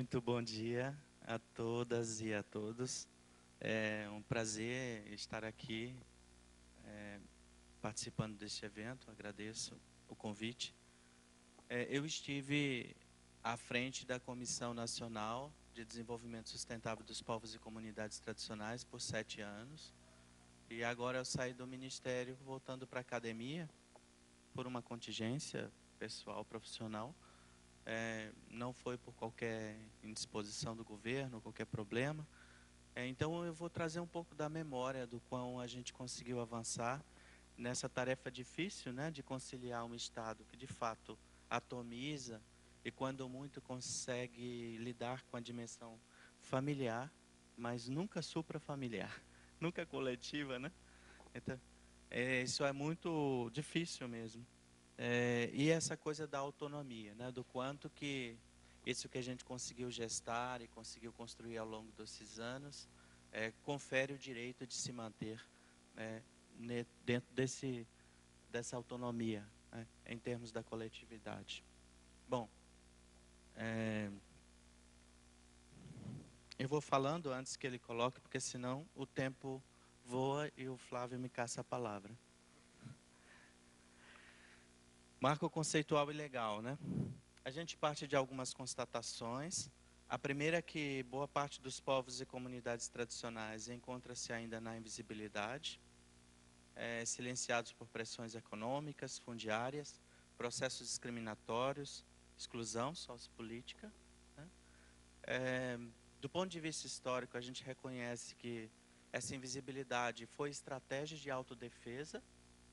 Muito bom dia a todas e a todos. É um prazer estar aqui participando deste evento. Agradeço o convite. Eu estive à frente da Comissão Nacional de Desenvolvimento Sustentável dos Povos e Comunidades Tradicionais por 7 anos. E agora eu saí do Ministério voltando para a academia por uma contingência pessoal, profissional. Não foi por qualquer indisposição do governo, qualquer problema. Então eu vou trazer um pouco da memória do quão a gente conseguiu avançar nessa tarefa difícil, né, de conciliar um Estado que de fato atomiza e quando muito consegue lidar com a dimensão familiar, mas nunca suprafamiliar, nunca coletiva, né? Então, isso é muito difícil mesmo. E essa coisa da autonomia, né, do quanto que isso que a gente conseguiu gestar e conseguiu construir ao longo desses anos, confere o direito de se manter dentro dessa autonomia, né, em termos da coletividade. Bom, eu vou falando antes que ele coloque, porque senão o tempo voa e o Flávio me caça a palavra. Marco conceitual e legal, né? A gente parte de algumas constatações. A primeira é que boa parte dos povos e comunidades tradicionais encontra-se ainda na invisibilidade, silenciados por pressões econômicas, fundiárias, processos discriminatórios, exclusão sociopolítica, né? Do ponto de vista histórico, a gente reconhece que essa invisibilidade foi estratégia de autodefesa,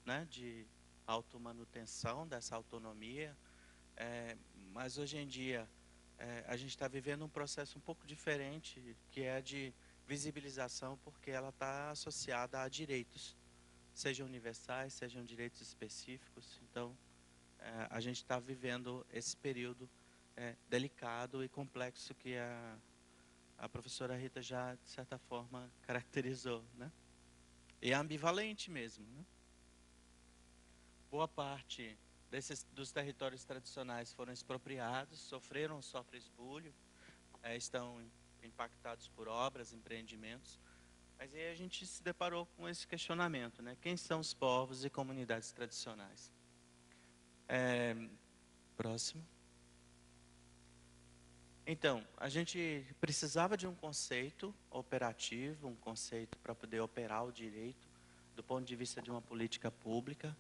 né, de automanutenção dessa autonomia, mas hoje em dia a gente está vivendo um processo um pouco diferente, que é de visibilização, porque ela está associada a direitos, sejam universais, sejam direitos específicos. Então, a gente está vivendo esse período delicado e complexo que a professora Rita já, de certa forma, caracterizou, né? E é ambivalente mesmo, né? Boa parte dos territórios tradicionais foram expropriados, sofrem esbulho, estão impactados por obras, empreendimentos. Mas aí a gente se deparou com esse questionamento, né? Quem são os povos e comunidades tradicionais? Próximo. Então, a gente precisava de um conceito operativo, um conceito para poder operar o direito, do ponto de vista de uma política pública.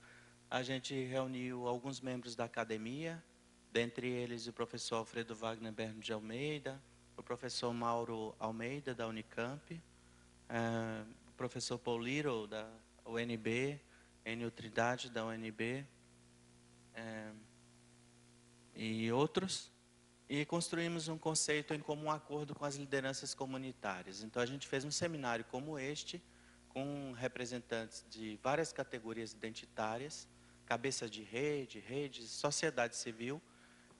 A gente reuniu alguns membros da academia, dentre eles o professor Alfredo Wagner Berno de Almeida, o professor Mauro Almeida, da Unicamp, o professor Paul Little, da UNB, Enio Trindade, da UNB, e outros. E construímos um conceito em comum acordo com as lideranças comunitárias. Então, a gente fez um seminário como este, com representantes de várias categorias identitárias, cabeças de rede, redes, sociedade civil,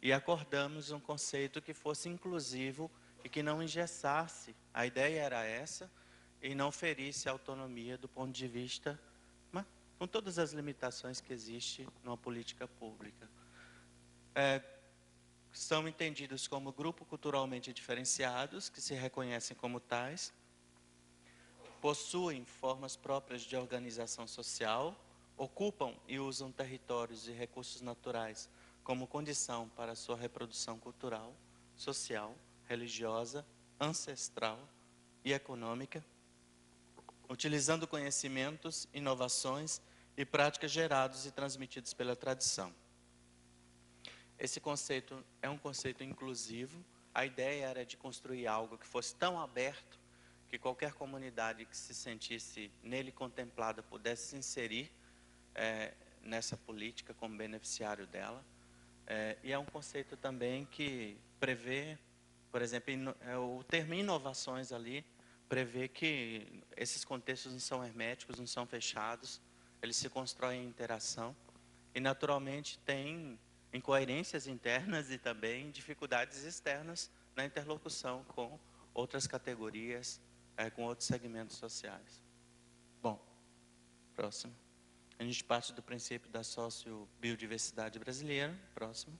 e acordamos um conceito que fosse inclusivo e que não engessasse. A ideia era essa, e não ferisse a autonomia do ponto de vista, mas com todas as limitações que existem numa política pública. São entendidos como grupo culturalmente diferenciados, que se reconhecem como tais, possuem formas próprias de organização social, ocupam e usam territórios e recursos naturais como condição para sua reprodução cultural, social, religiosa, ancestral e econômica, utilizando conhecimentos, inovações e práticas gerados e transmitidos pela tradição. Esse conceito é um conceito inclusivo. A ideia era de construir algo que fosse tão aberto que qualquer comunidade que se sentisse nele contemplada pudesse se inserir nessa política como beneficiário dela. E é um conceito também que prevê, por exemplo, o termo inovações ali prevê que esses contextos não são herméticos, não são fechados, eles se constroem em interação e naturalmente tem incoerências internas e também dificuldades externas na interlocução com outras categorias, com outros segmentos sociais. Bom, próximo. A gente parte do princípio da sociobiodiversidade brasileira. Próximo.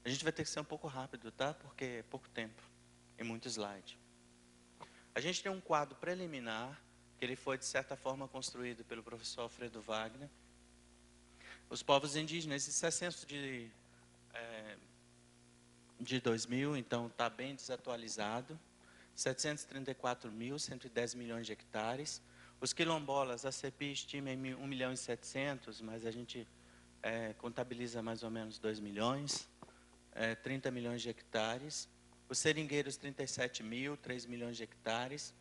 A gente vai ter que ser um pouco rápido, tá? Porque é pouco tempo. em muito slide. A gente tem um quadro preliminar, que ele foi, de certa forma, construído pelo professor Alfredo Wagner. Os povos indígenas, esse censo de 2000, então está bem desatualizado. 734.110 milhões de hectares. Os quilombolas, a CEPI estima em 1.700.000, mas a gente contabiliza mais ou menos 2 milhões, 30 milhões de hectares. Os seringueiros, 37.000, 3 milhões de hectares.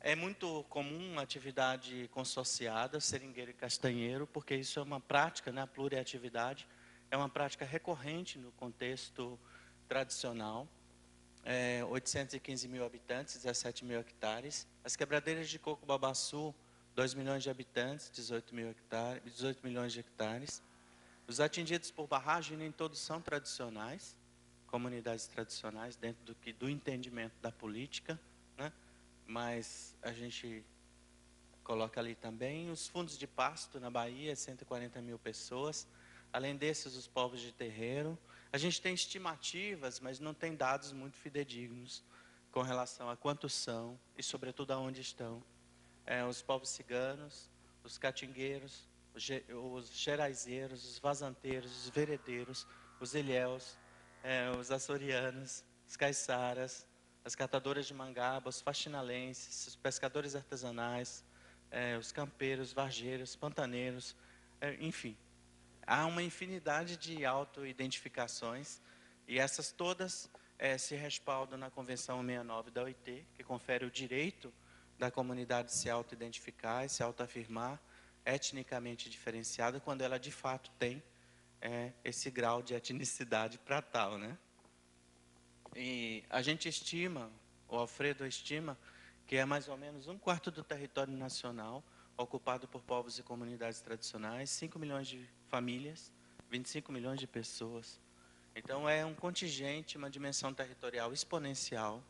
É muito comum a atividade consorciada, seringueiro e castanheiro, porque isso é uma prática, né, a pluriatividade, é uma prática recorrente no contexto tradicional. 815 mil habitantes, 17 mil hectares. As quebradeiras de coco babaçu, 2 milhões de habitantes, 18 milhões de hectares. Os atingidos por barragem nem todos são tradicionais, comunidades tradicionais, dentro do entendimento da política, né? Mas a gente coloca ali também os fundos de pasto na Bahia, 140 mil pessoas. Além desses, os povos de terreiro. A gente tem estimativas, mas não tem dados muito fidedignos com relação a quantos são e, sobretudo, aonde estão. Os povos ciganos, os catingueiros, os geraizeiros, os vazanteiros, os veredeiros, os ilhéus, os açorianos, os caiçaras, as catadoras de mangaba, os faxinalenses, os pescadores artesanais, os campeiros, varjeiros, pantaneiros, enfim. Há uma infinidade de auto-identificações e essas todas se respaldam na Convenção 69 da OIT, que confere o direito da comunidade se auto-identificar e se auto-afirmar etnicamente diferenciada, quando ela de fato tem esse grau de etnicidade para tal, né? E a gente estima, o Alfredo estima, que é mais ou menos 1/4 do território nacional ocupado por povos e comunidades tradicionais, 5 milhões de famílias, 25 milhões de pessoas. Então, é um contingente, uma dimensão territorial exponencial,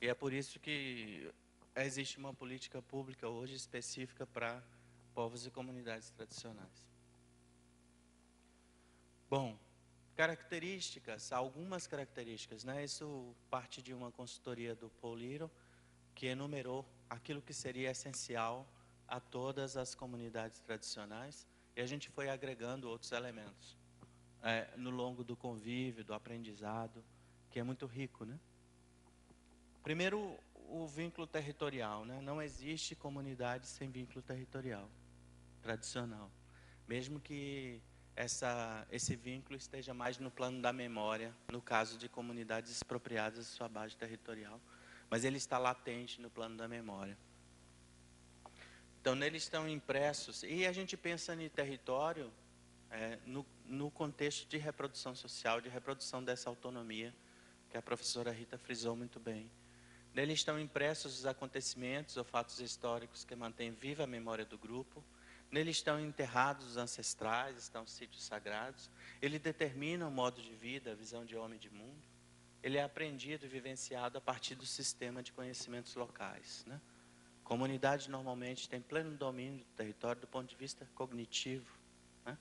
e é por isso que existe uma política pública hoje específica para povos e comunidades tradicionais. Bom, características, algumas características, né? Isso parte de uma consultoria do Paul Little, que enumerou aquilo que seria essencial a todas as comunidades tradicionais, e a gente foi agregando outros elementos no longo do convívio, do aprendizado, que é muito rico, né? Primeiro, o vínculo territorial, né? Não existe comunidade sem vínculo territorial tradicional, mesmo que esse vínculo esteja mais no plano da memória, no caso de comunidades expropriadas de sua base territorial, mas ele está latente no plano da memória. Então, neles estão impressos, e a gente pensa em território no contexto de reprodução social, de reprodução dessa autonomia, que a professora Rita frisou muito bem. Neles estão impressos os acontecimentos ou fatos históricos que mantêm viva a memória do grupo. Neles estão enterrados os ancestrais, estão sítios sagrados. Ele determina o modo de vida, a visão de homem e de mundo. Ele é aprendido e vivenciado a partir do sistema de conhecimentos locais, né? Comunidade normalmente tem pleno domínio do território do ponto de vista cognitivo, né?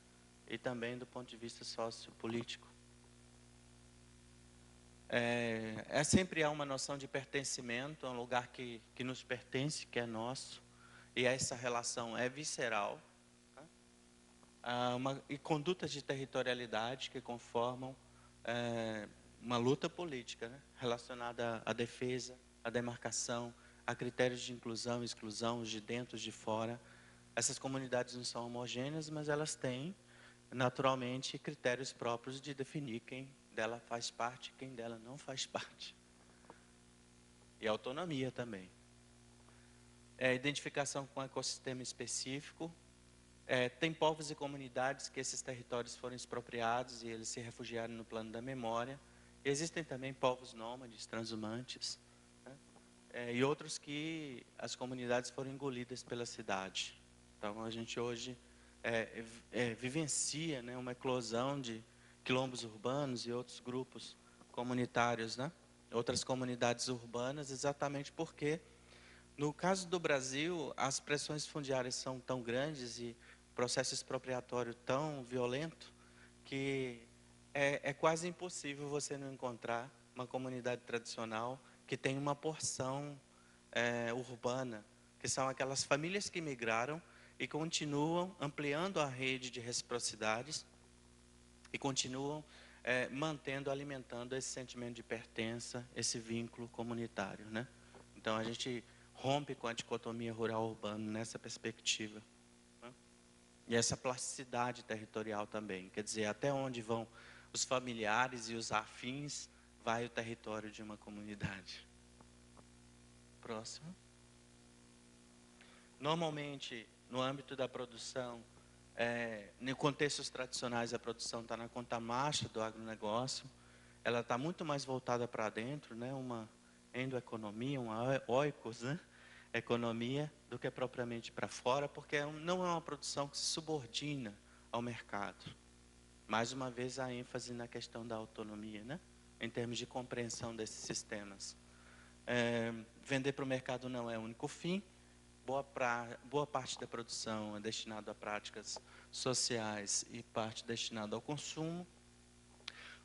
E também do ponto de vista sociopolítico. Sempre há uma noção de pertencimento a um lugar que nos pertence, que é nosso, e essa relação é visceral, né? E condutas de territorialidade que conformam uma luta política, né? Relacionada à defesa, à demarcação, a critérios de inclusão e exclusão, os de dentro, os de fora. Essas comunidades não são homogêneas, mas elas têm, naturalmente, critérios próprios de definir quem dela faz parte, quem dela não faz parte. E autonomia também. Identificação com um ecossistema específico. Tem povos e comunidades que esses territórios foram expropriados e eles se refugiaram no plano da memória. Existem também povos nômades, transhumantes, né? E outros que as comunidades foram engolidas pela cidade. Então, a gente hoje vivencia, né, uma eclosão de quilombos urbanos e outros grupos comunitários, né? Outras comunidades urbanas, exatamente porque, no caso do Brasil, as pressões fundiárias são tão grandes e o processo expropriatório tão violento que é quase impossível você não encontrar uma comunidade tradicional que tem uma porção urbana, que são aquelas famílias que migraram e continuam ampliando a rede de reciprocidades e continuam mantendo, alimentando esse sentimento de pertença, esse vínculo comunitário, né? Então, a gente rompe com a dicotomia rural-urbano nessa perspectiva, né? E essa plasticidade territorial também, quer dizer, até onde vão os familiares e os afins, vai o território de uma comunidade. Próximo. Normalmente, no âmbito da produção, em contextos tradicionais, a produção está na conta-marcha do agronegócio, ela está muito mais voltada para dentro, né, uma endoeconomia, uma oikos, né, economia, do que propriamente para fora, porque não é uma produção que se subordina ao mercado. Mais uma vez, a ênfase na questão da autonomia, né, em termos de compreensão desses sistemas. Vender para o mercado não é o único fim. Boa parte da produção é destinada a práticas sociais e parte destinada ao consumo.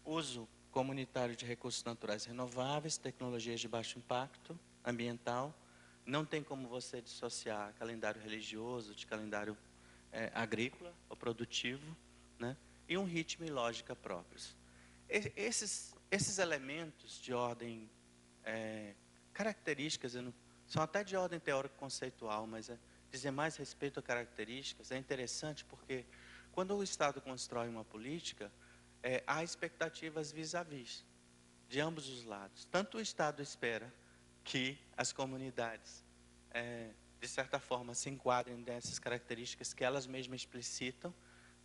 Uso comunitário de recursos naturais renováveis, tecnologias de baixo impacto ambiental. Não tem como você dissociar calendário religioso de calendário agrícola ou produtivo, né? E um ritmo e lógica próprios. Esses elementos de ordem, características, são até de ordem teórico-conceitual, mas dizer mais respeito a características é interessante porque quando o Estado constrói uma política, há expectativas vis-à-vis, de ambos os lados. Tanto o Estado espera que as comunidades, de certa forma, se enquadrem nessas características que elas mesmas explicitam,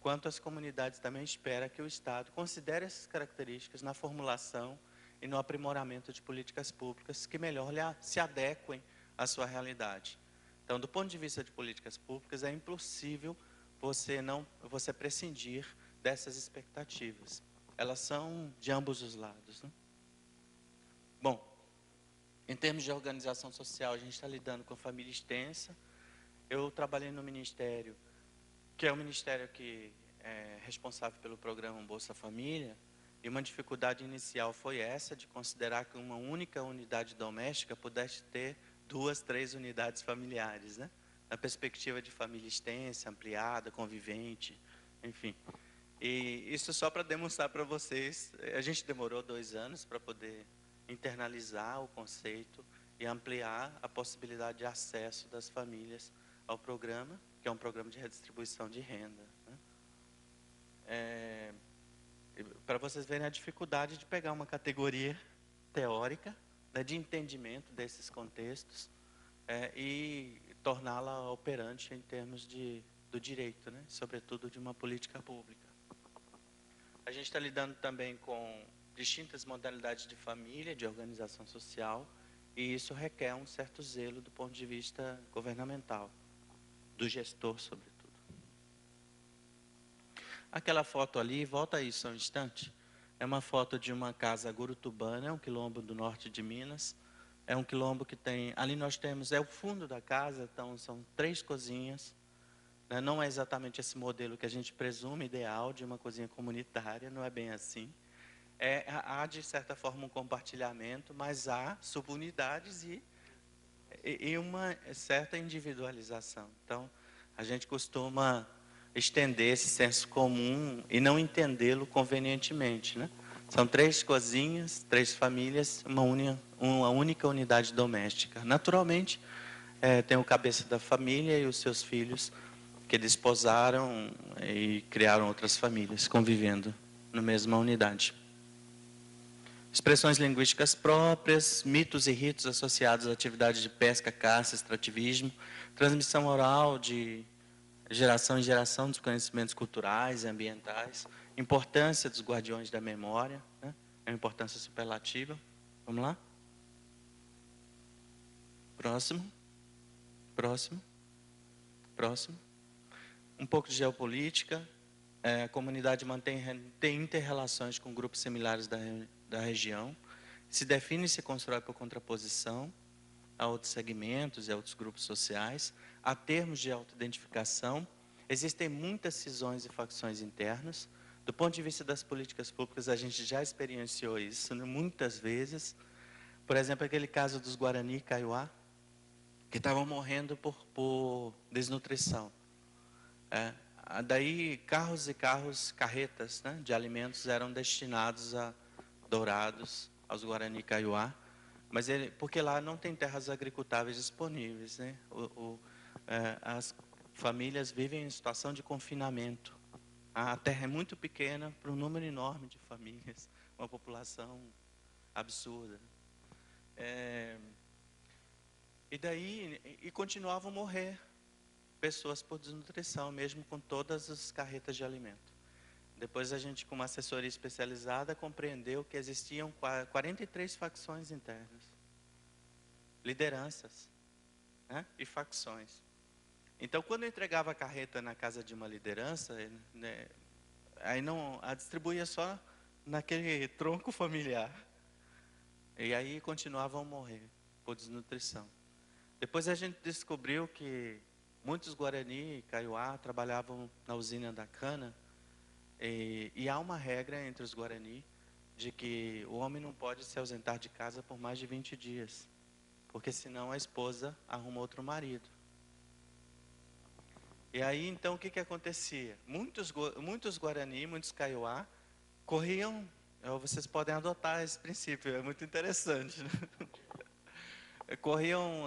quanto as comunidades também esperam que o Estado considere essas características na formulação e no aprimoramento de políticas públicas que melhor se adequem à sua realidade. Então, do ponto de vista de políticas públicas, é impossível você prescindir dessas expectativas. Elas são de ambos os lados, né? Bom, em termos de organização social, a gente está lidando com família extensa. Eu trabalhei no Ministério, que é o Ministério que é responsável pelo programa Bolsa Família, e uma dificuldade inicial foi essa, de considerar que uma única unidade doméstica pudesse ter 2, 3 unidades familiares, né? Na perspectiva de família extensa, ampliada, convivente, enfim. E isso só para demonstrar para vocês, a gente demorou 2 anos para poder internalizar o conceito e ampliar a possibilidade de acesso das famílias ao programa, que é um programa de redistribuição de renda, né? Para vocês verem a dificuldade de pegar uma categoria teórica, né, de entendimento desses contextos, e torná-la operante em termos do direito, né, sobretudo de uma política pública. A gente está lidando também com distintas modalidades de família, de organização social, e isso requer um certo zelo do ponto de vista governamental, do gestor, sobretudo. Aquela foto ali, volta a isso um instante, é uma foto de uma casa gurutubana, é um quilombo do norte de Minas. É um quilombo que tem, ali nós temos, o fundo da casa, então são 3 cozinhas, né? Não é exatamente esse modelo que a gente presume ideal de uma cozinha comunitária, não é bem assim. Há, de certa forma, um compartilhamento, mas há subunidades e uma certa individualização. Então, a gente costuma estender esse senso comum e não entendê-lo convenientemente, né? São 3 cozinhas, 3 famílias, uma única unidade doméstica. Naturalmente, tem o cabeça da família e os seus filhos que desposaram e criaram outras famílias, convivendo na mesma unidade. Expressões linguísticas próprias, mitos e ritos associados a atividades de pesca, caça, extrativismo, transmissão oral de geração em geração dos conhecimentos culturais e ambientais, importância dos guardiões da memória, né? É uma importância superlativa. Vamos lá? Próximo. Próximo. Próximo. Um pouco de geopolítica. A comunidade tem interrelações com grupos similares da região. Se define e se constrói por contraposição a outros segmentos e a outros grupos sociais. Há termos de autoidentificação. Existem muitas cisões e facções internas. Do ponto de vista das políticas públicas, a gente já experienciou isso, né, muitas vezes. Por exemplo, aquele caso dos Guarani e Kaiowá, que estavam morrendo por desnutrição. Daí carros e carros, carretas, né, de alimentos eram destinados a Dourados, aos Guarani e Kaiowá, mas porque lá não tem terras agricultáveis disponíveis, né? As famílias vivem em situação de confinamento. A terra é muito pequena para um número enorme de famílias, uma população absurda. E continuavam a morrer pessoas por desnutrição, mesmo com todas as carretas de alimento. Depois a gente, com uma assessoria especializada, compreendeu que existiam 43 facções internas, lideranças, né, e facções. Então, quando eu entregava a carreta na casa de uma liderança, né, aí não a distribuía só naquele tronco familiar. E aí continuavam a morrer por desnutrição. Depois a gente descobriu que muitos Guarani e Kaiowá trabalhavam na usina da cana, e há uma regra entre os Guarani de que o homem não pode se ausentar de casa por mais de 20 dias, porque senão a esposa arruma outro marido. E aí então o que acontecia? Muitos Guarani, muitos Kaiowá corriam, vocês podem adotar esse princípio, é muito interessante, né? Corriam,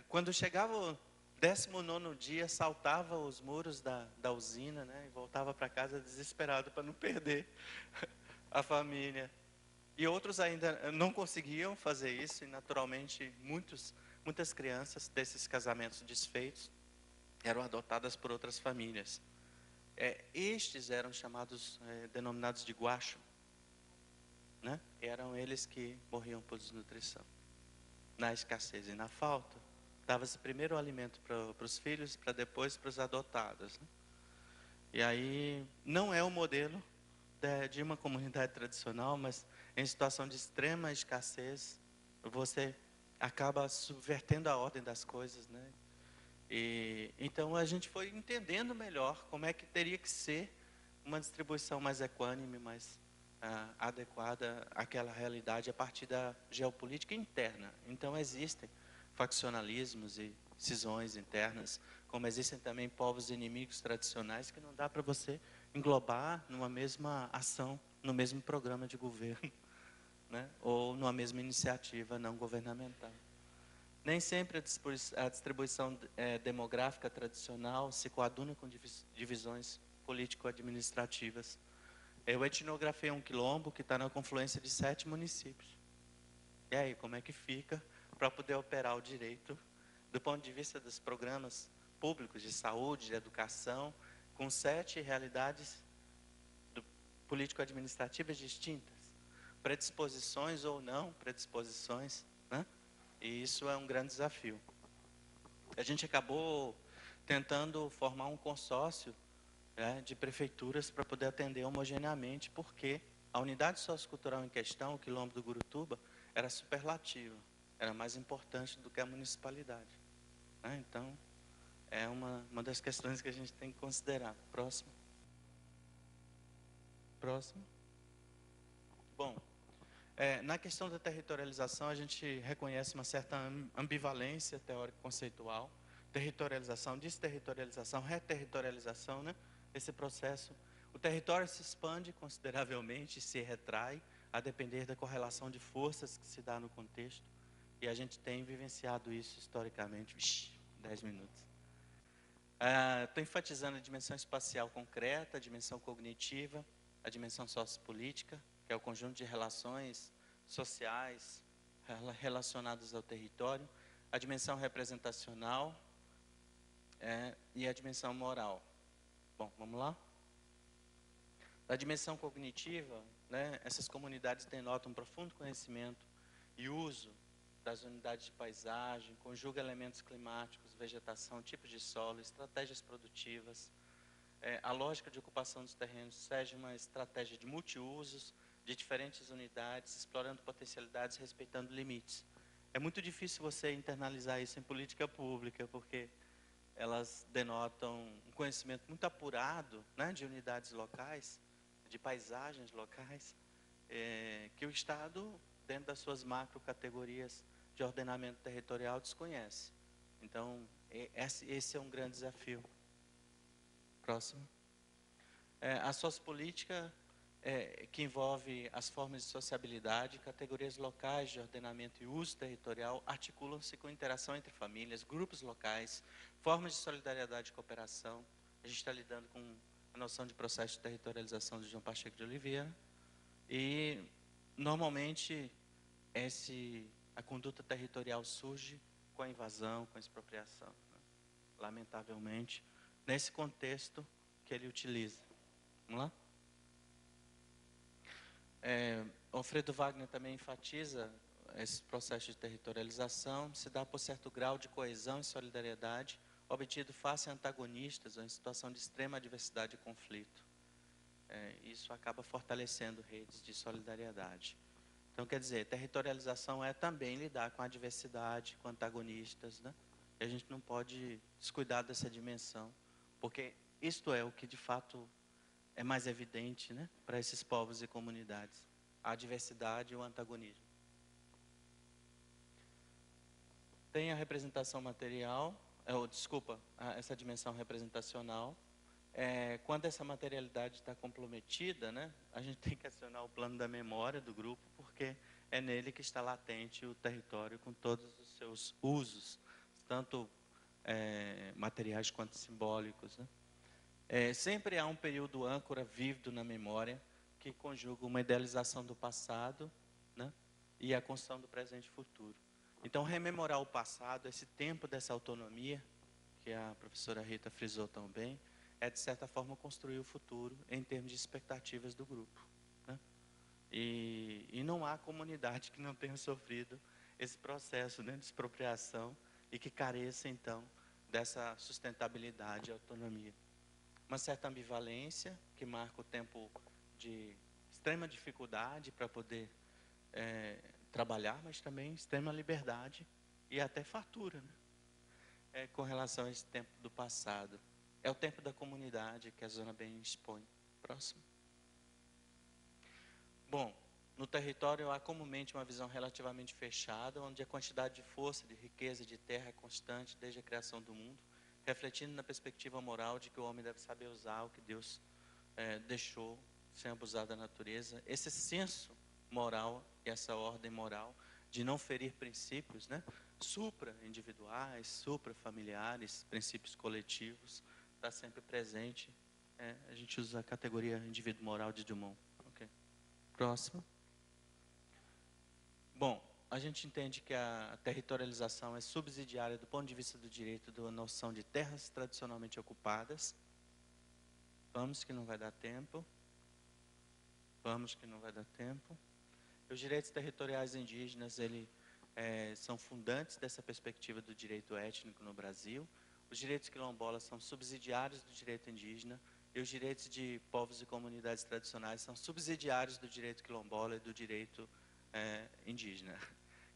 quando chegava o 19º dia, saltava os muros da usina, né, e voltava para casa desesperado para não perder a família. E outros ainda não conseguiam fazer isso, e naturalmente muitas crianças desses casamentos desfeitos eram adotadas por outras famílias. Estes eram denominados de guacho, né? Eram eles que morriam por desnutrição. Na escassez e na falta, dava-se primeiro o alimento para os filhos, para depois para os adotados, né? E aí não é o modelo de uma comunidade tradicional, mas em situação de extrema escassez, você acaba subvertendo a ordem das coisas, né? E então a gente foi entendendo melhor como é que teria que ser uma distribuição mais equânime, mais adequada àquela realidade a partir da geopolítica interna. Então existem faccionalismos e cisões internas, como existem também povos inimigos tradicionais que não dá para você englobar numa mesma ação, no mesmo programa de governo, né? Ou numa mesma iniciativa não governamental. Nem sempre a distribuição demográfica tradicional se coaduna com divisões político-administrativas. Eu etnografei um quilombo que está na confluência de 7 municípios. E aí, como é que fica para poder operar o direito do ponto de vista dos programas públicos de saúde, de educação, com 7 realidades político-administrativas distintas, predisposições ou não predisposições, né? E isso é um grande desafio. A gente acabou tentando formar um consórcio, né, de prefeituras para poder atender homogeneamente, porque a unidade sociocultural em questão, o Quilombo do Gurutuba, era superlativa, era mais importante do que a municipalidade, né? Então, é uma das questões que a gente tem que considerar. Próximo. Próximo. Bom, na questão da territorialização, a gente reconhece uma certa ambivalência teórico-conceitual. Territorialização, desterritorialização, reterritorialização, né? Esse processo. O território se expande consideravelmente, se retrai, a depender da correlação de forças que se dá no contexto. E a gente tem vivenciado isso historicamente. 10 minutos. Estou enfatizando a dimensão espacial concreta, a dimensão cognitiva, a dimensão sociopolítica, que é o conjunto de relações sociais relacionadas ao território, a dimensão representacional e a dimensão moral. Bom, vamos lá? Na dimensão cognitiva, né, essas comunidades denotam um profundo conhecimento e uso das unidades de paisagem, conjuga elementos climáticos, vegetação, tipos de solo, estratégias produtivas. A lógica de ocupação dos terrenos seja uma estratégia de multiusos, de diferentes unidades, explorando potencialidades, respeitando limites. É muito difícil você internalizar isso em política pública, porque elas denotam um conhecimento muito apurado, né, de unidades locais, de paisagens locais, que o Estado dentro das suas macrocategorias de ordenamento territorial, desconhece. Então, esse é um grande desafio. Próximo. A sociopolítica, que envolve as formas de sociabilidade, categorias locais de ordenamento e uso territorial, articulam-se com interação entre famílias, grupos locais, formas de solidariedade e cooperação. A gente está lidando com a noção de processo de territorialização de João Pacheco de Oliveira. E, normalmente, a conduta territorial surge com a invasão, com a expropriação, né? Lamentavelmente, nesse contexto que ele utiliza. Vamos lá? Alfredo Wagner também enfatiza esse processo de territorialização, se dá por certo grau de coesão e solidariedade, obtido face a antagonistas ou em situação de extrema adversidade e conflito. Isso acaba fortalecendo redes de solidariedade. Então, quer dizer, territorialização é também lidar com a adversidade, com antagonistas, né? E a gente não pode descuidar dessa dimensão, porque isto é o que de fato é mais evidente, né, para esses povos e comunidades, a adversidade e o antagonismo. Tem a representação material, essa dimensão representacional. Quando essa materialidade está comprometida, né, a gente tem que acionar o plano da memória do grupo, porque é nele que está latente o território com todos os seus usos, tanto materiais quanto simbólicos, né? Sempre há um período âncora vívido na memória que conjuga uma idealização do passado, né, e a construção do presente e futuro. Então, rememorar o passado, esse tempo dessa autonomia, que a professora Rita frisou tão bem, é, de certa forma, construir o futuro em termos de expectativas do grupo, né? E não há comunidade que não tenha sofrido esse processo, né, de expropriação e que careça, então, dessa sustentabilidade e autonomia. Uma certa ambivalência, que marca o tempo de extrema dificuldade para poder trabalhar, mas também extrema liberdade e até fartura, né? Com relação a esse tempo do passado. É o tempo da comunidade que a Zona bem expõe. Próximo. Bom, no território há comumente uma visão relativamente fechada, onde a quantidade de força, de riqueza e de terra é constante desde a criação do mundo, refletindo na perspectiva moral de que o homem deve saber usar o que Deus deixou sem abusar da natureza. Esse senso moral e essa ordem moral de não ferir princípios, né, supra-individuais, supra-familiares, princípios coletivos, está sempre presente. A gente usa a categoria indivíduo moral de Dumont. Okay. Próximo. Bom, a gente entende que a territorialização é subsidiária do ponto de vista do direito da noção de terras tradicionalmente ocupadas. Vamos que não vai dar tempo. Os direitos territoriais indígenas, são fundantes dessa perspectiva do direito étnico no Brasil. Os direitos quilombolas são subsidiários do direito indígena e os direitos de povos e comunidades tradicionais são subsidiários do direito quilombola e do direito indígena.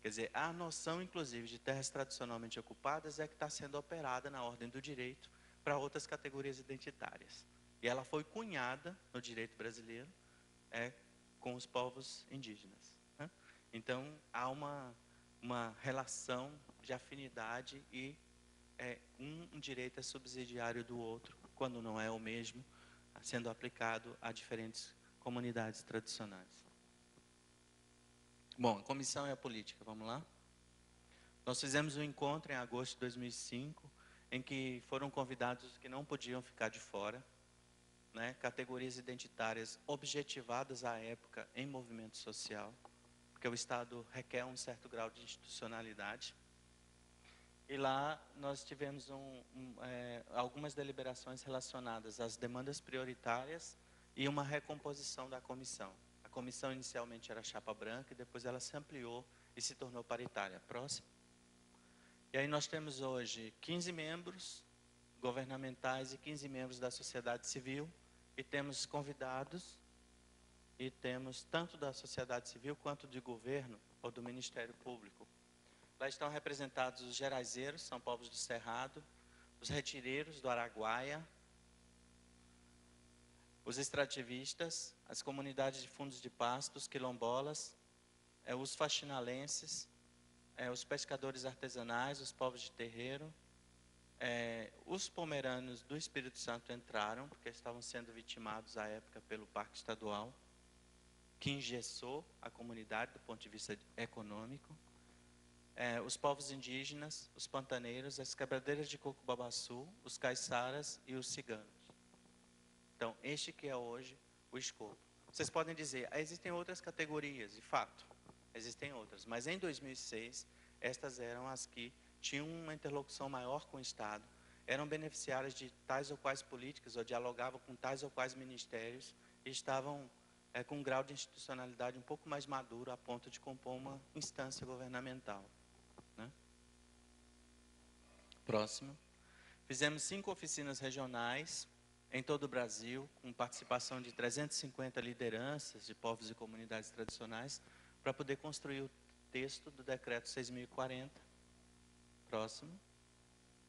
Quer dizer, a noção, inclusive, de terras tradicionalmente ocupadas é que está sendo operada na ordem do direito para outras categorias identitárias. E ela foi cunhada no direito brasileiro com os povos indígenas, né? Então, há uma relação de afinidade e um direito é subsidiário do outro, quando não é o mesmo, sendo aplicado a diferentes comunidades tradicionais. Bom, a comissão e a política, vamos lá? Nós fizemos um encontro em agosto de 2005, em que foram convidados os que não podiam ficar de fora, né, categorias identitárias objetivadas à época em movimento social, porque o Estado requer um certo grau de institucionalidade. E lá nós tivemos algumas deliberações relacionadas às demandas prioritárias e uma recomposição da comissão. A comissão inicialmente era chapa branca e depois ela se ampliou e se tornou paritária. Próximo. E aí nós temos hoje 15 membros governamentais e 15 membros da sociedade civil, e temos convidados, e temos tanto da sociedade civil quanto de governo ou do Ministério Público. Lá estão representados os geraizeiros, são povos do Cerrado, os retireiros do Araguaia, os extrativistas, as comunidades de fundos de pastos, quilombolas, os faxinalenses, os pescadores artesanais, os povos de terreiro, os pomerâneos do Espírito Santo entraram, porque estavam sendo vitimados à época pelo Parque Estadual, que engessou a comunidade do ponto de vista econômico. Os povos indígenas, os pantaneiros, as quebradeiras de coco-babaçu, os caiçaras e os ciganos. Então, este que é hoje o escopo. Vocês podem dizer, existem outras categorias, de fato, existem outras, mas em 2006, estas eram as que tinham uma interlocução maior com o Estado, eram beneficiárias de tais ou quais políticas, ou dialogavam com tais ou quais ministérios, e estavam com um grau de institucionalidade um pouco mais maduro, a ponto de compor uma instância governamental. Né? Próximo. Fizemos 5 oficinas regionais em todo o Brasil, com participação de 350 lideranças de povos e comunidades tradicionais, para poder construir o texto do decreto 6.040, próximo,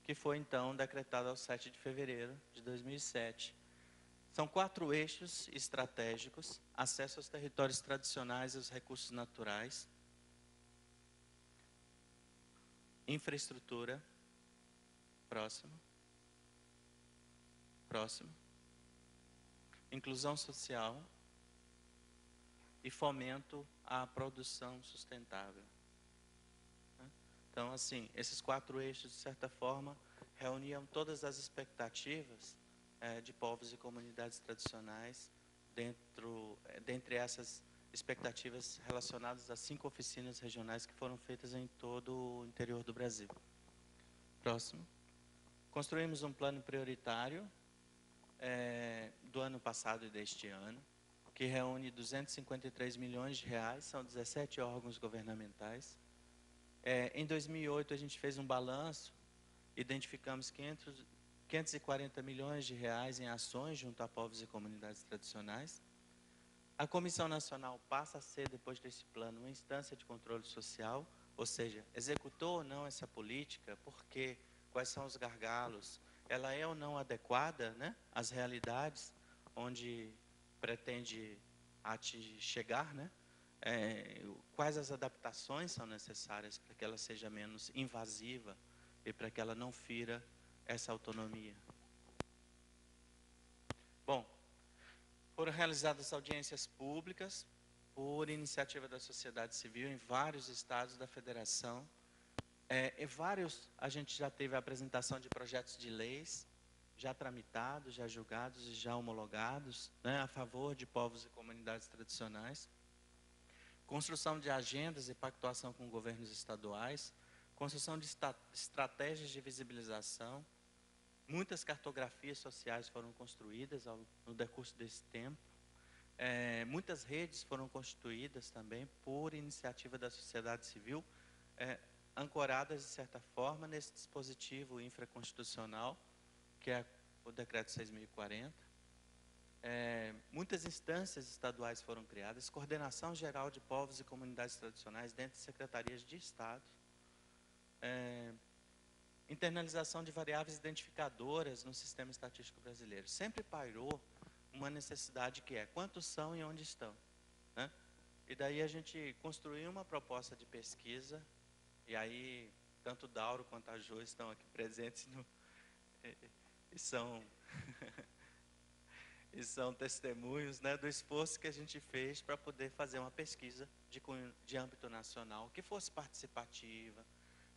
que foi então decretado ao 7 de fevereiro de 2007. São 4 eixos estratégicos: acesso aos territórios tradicionais e aos recursos naturais, infraestrutura, próximo, inclusão social e fomento à produção sustentável. Então, assim, esses 4 eixos, de certa forma, reuniam todas as expectativas de povos e comunidades tradicionais, dentre essas expectativas relacionadas às 5 oficinas regionais que foram feitas em todo o interior do Brasil. Próximo. Construímos um plano prioritário do ano passado e deste ano, que reúne 253 milhões de reais, são 17 órgãos governamentais. Em 2008, a gente fez um balanço, identificamos 540 milhões de reais em ações junto a povos e comunidades tradicionais. A Comissão Nacional passa a ser, depois desse plano, uma instância de controle social, ou seja, executou ou não essa política, por quê, quais são os gargalos, ela é ou não adequada, né, às realidades onde pretende chegar, né? Quais as adaptações são necessárias para que ela seja menos invasiva e para que ela não fira essa autonomia. Bom, foram realizadas audiências públicas por iniciativa da sociedade civil em vários estados da federação. A gente já teve a apresentação de projetos de leis, já tramitados, já julgados e já homologados, né, a favor de povos e comunidades tradicionais. Construção de agendas e pactuação com governos estaduais, construção de estratégias de visibilização. Muitas cartografias sociais foram construídas no decurso desse tempo. Muitas redes foram constituídas também por iniciativa da sociedade civil, ancoradas, de certa forma, nesse dispositivo infraconstitucional, que é o decreto 6.040. Muitas instâncias estaduais foram criadas, coordenação geral de povos e comunidades tradicionais dentro de secretarias de Estado, internalização de variáveis identificadoras no sistema estatístico brasileiro. Sempre pairou uma necessidade que é quantos são e onde estão, né? E daí a gente construiu uma proposta de pesquisa, e aí tanto o Dauro quanto a Jo estão aqui presentes e são e são testemunhos, né, do esforço que a gente fez para poder fazer uma pesquisa de âmbito nacional, que fosse participativa,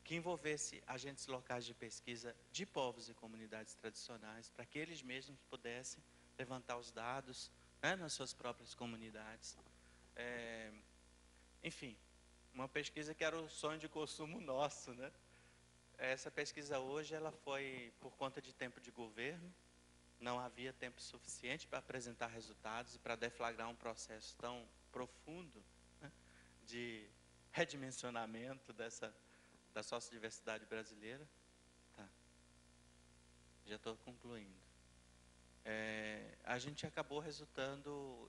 que envolvesse agentes locais de pesquisa de povos e comunidades tradicionais, para que eles mesmos pudessem levantar os dados, né, nas suas próprias comunidades. Enfim, uma pesquisa que era o sonho de consumo nosso, né? Essa pesquisa hoje ela foi por conta de tempo de governo, não havia tempo suficiente para apresentar resultados e para deflagrar um processo tão profundo, né, de redimensionamento da sociodiversidade brasileira. Tá. Já estou concluindo. A gente acabou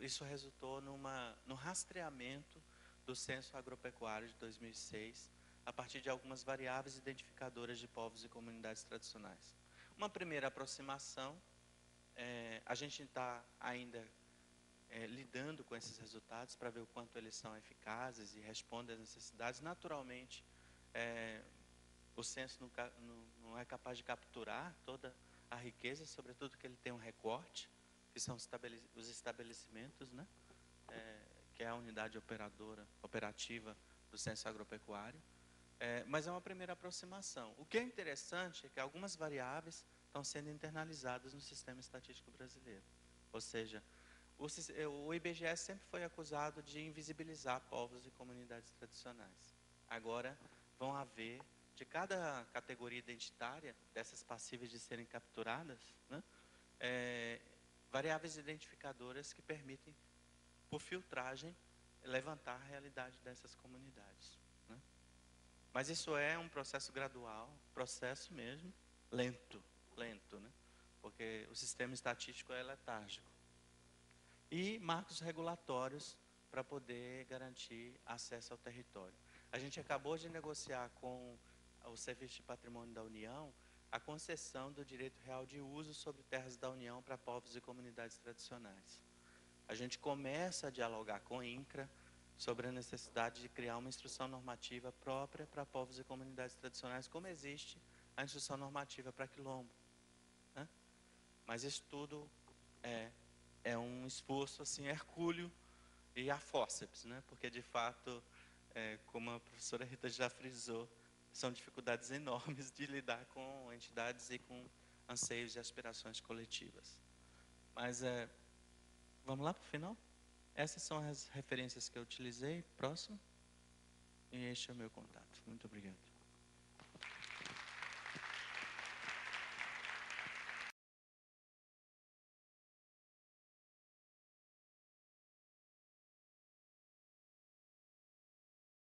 isso resultou no rastreamento do Censo Agropecuário de 2006, a partir de algumas variáveis identificadoras de povos e comunidades tradicionais. Uma primeira aproximação, a gente está ainda lidando com esses resultados para ver o quanto eles são eficazes e respondem às necessidades. Naturalmente, o censo não é capaz de capturar toda a riqueza, sobretudo que ele tem um recorte, que são os estabelecimentos, né? Que é a unidade operativa do censo agropecuário. Mas é uma primeira aproximação. O que é interessante é que algumas variáveis estão sendo internalizadas no sistema estatístico brasileiro. Ou seja, o IBGE sempre foi acusado de invisibilizar povos e comunidades tradicionais. Agora, vão haver, de cada categoria identitária, dessas passíveis de serem capturadas, né, variáveis identificadoras que permitem, por filtragem, levantar a realidade dessas comunidades. Né? Mas isso é um processo gradual, processo mesmo, lento, né? Porque o sistema estatístico é letárgico. E marcos regulatórios para poder garantir acesso ao território. A gente acabou de negociar com o Serviço de Patrimônio da União a concessão do direito real de uso sobre terras da União para povos e comunidades tradicionais. A gente começa a dialogar com o INCRA sobre a necessidade de criar uma instrução normativa própria para povos e comunidades tradicionais, como existe a instrução normativa para quilombo. Né? Mas isso tudo é um esforço assim, hercúleo e a fórceps, né? Porque de fato, como a professora Rita já frisou, são dificuldades enormes de lidar com entidades e com anseios e aspirações coletivas. Mas vamos lá para o final? Essas são as referências que eu utilizei. Próximo. E este é o meu contato. Muito obrigado.